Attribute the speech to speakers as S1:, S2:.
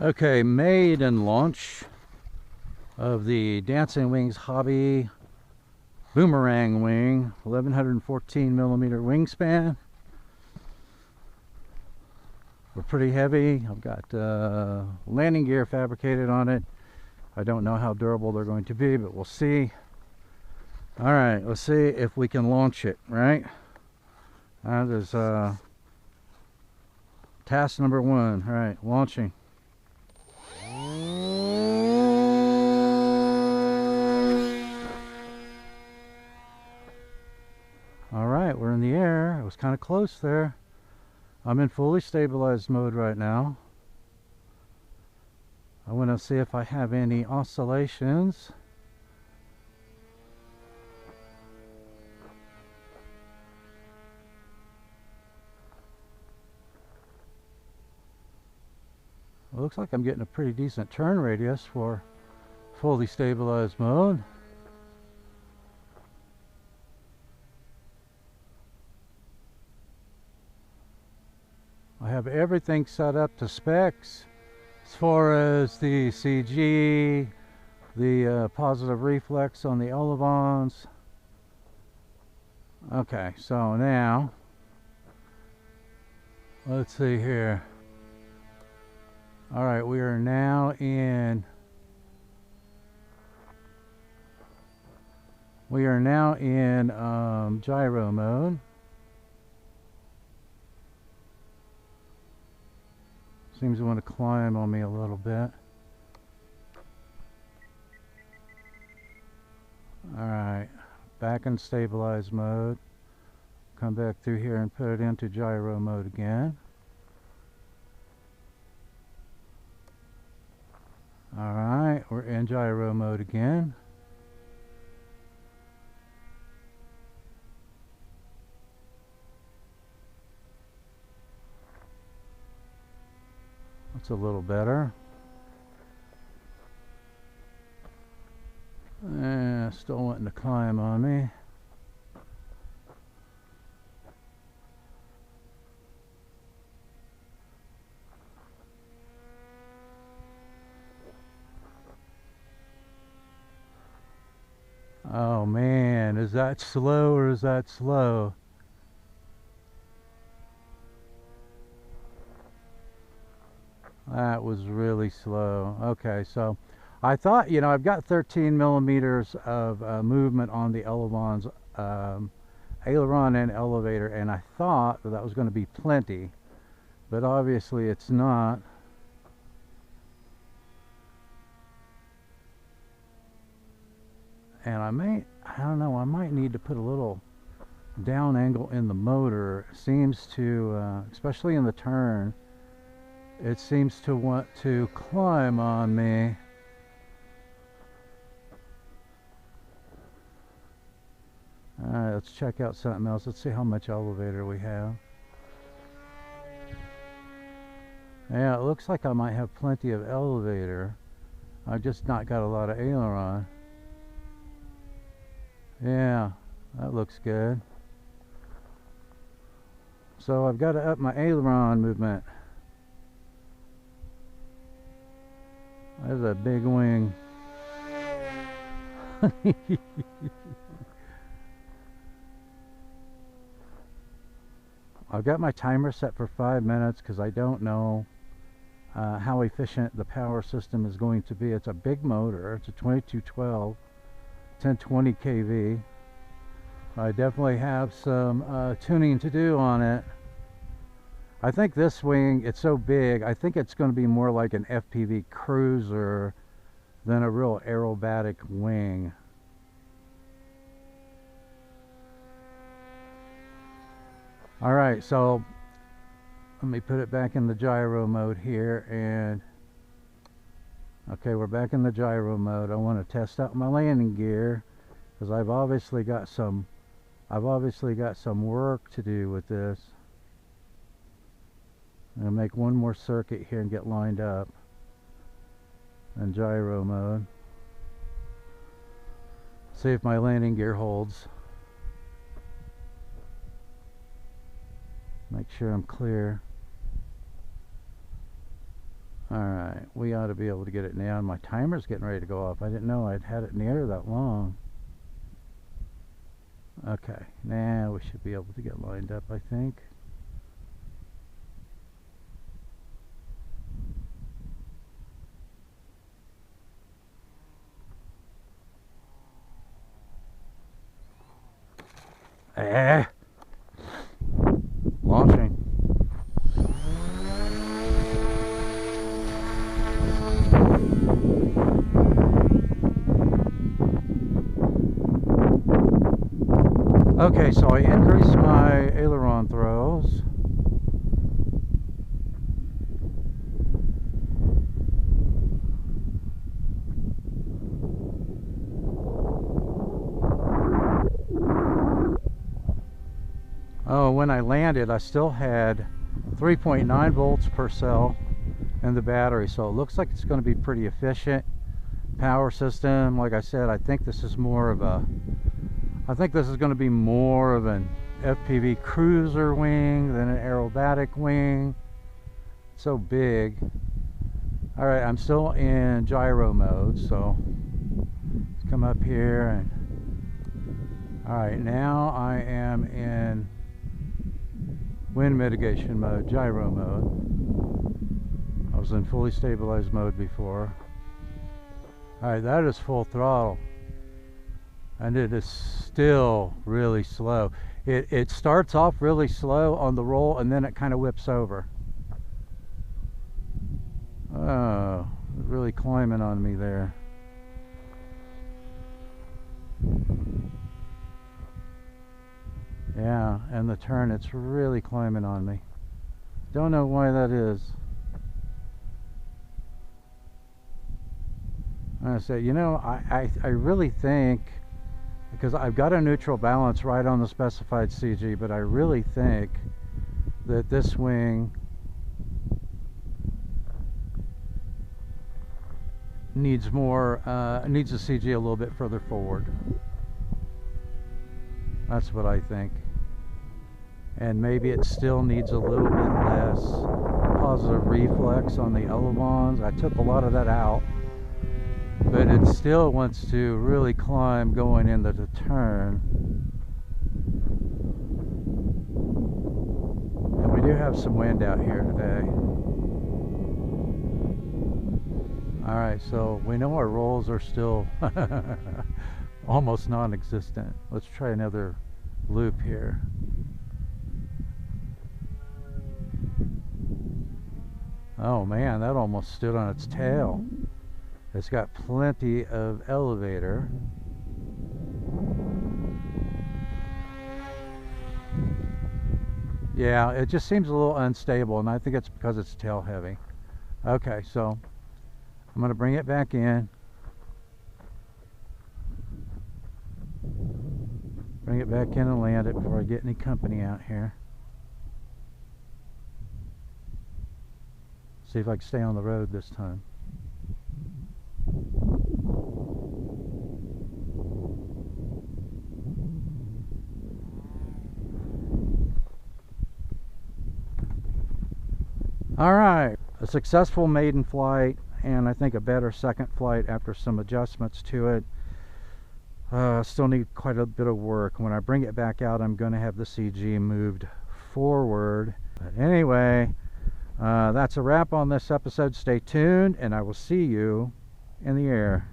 S1: Okay, maiden launch of the Dancing Wings Hobby Boomerang wing, 1114mm Wingspan. We're pretty heavy. I've got landing gear fabricated on it. I don't know how durable they're going to be, but we'll see. All right, let's see if we can launch it, right? That is task number 1. All right, launching. All right, we're in the air. It was kind of close there. I'm in fully stabilized mode right now. I want to see if I have any oscillations. It looks like I'm getting a pretty decent turn radius for fully stabilized mode. I have everything set up to specs as far as the CG, the positive reflex on the elevons. Okay, so now let's see here. All right, we are now in gyro mode. Seems to want to climb on me a little bit. Alright, back in stabilized mode. Come back through here and put it into gyro mode again. Alright, we're in gyro mode again. That's a little better. Still wanting to climb on me. Oh man, is that slow or is that slow? That was really slow. Okay, so I thought, you know, I've got 13 millimeters of movement on the elevons, aileron and elevator, and I thought that was going to be plenty, but obviously it's not. And I don't know, I might need to put a little down angle in the motor. It seems to, especially in the turn, it seems to want to climb on me. Alright, let's check out something else. Let's see how much elevator we have. Yeah, it looks like I might have plenty of elevator. I've just not got a lot of aileron. Yeah, that looks good. So I've got to up my aileron movement. There's a big wing. I've got my timer set for 5 minutes because I don't know how efficient the power system is going to be. It's a big motor. It's a 2212 1020 kV. I definitely have some tuning to do on it. I think this wing, it's so big, I think it's going to be more like an FPV cruiser than a real aerobatic wing. Alright, so let me put it back in the gyro mode here, and okay, we're back in the gyro mode. I want to test out my landing gear because I've obviously got some work to do with this. I'm going to make one more circuit here and get lined up in gyro mode. See if my landing gear holds. Make sure I'm clear. Alright, we ought to be able to get it now. My timer's getting ready to go off. I didn't know I'd had it in the air that long. Okay, now we should be able to get lined up, I think. Launching. Okay, so I increased my aileron throws. Oh, when I landed, I still had 3.9 volts per cell in the battery, so it looks like it's going to be pretty efficient. Power system, like I said, I think this is more of a, I think this is going to be more of an FPV cruiser wing than an aerobatic wing. It's so big. All right, I'm still in gyro mode, so let's come up here and, all right, now I am in wind mitigation mode, gyro mode. I was in fully stabilized mode before. Alright, that is full throttle. And it is still really slow. It starts off really slow on the roll and then it kind of whips over. Oh, really climbing on me there. Yeah, and the turn, it's really climbing on me. Don't know why that is. I say, you know, I really think, because I've got a neutral balance right on the specified CG, but I really think that this wing needs more, needs the CG a little bit further forward. That's what I think. And maybe it still needs a little bit less positive reflex on the elevons. I took a lot of that out, but it still wants to really climb going into the turn. And we do have some wind out here today. Alright, so we know our rolls are still almost non-existent. Let's try another loop here. Oh man, that almost stood on its tail. It's got plenty of elevator. Yeah, it just seems a little unstable, and I think it's because it's tail heavy. Okay, so I'm going to bring it back in. Bring it back in and land it before I get any company out here. See if I can stay on the road this time. Alright, a successful maiden flight, and I think a better second flight after some adjustments to it. Still need quite a bit of work. When I bring it back out, I'm going to have the CG moved forward. But anyway, that's a wrap on this episode. Stay tuned, and I will see you in the air.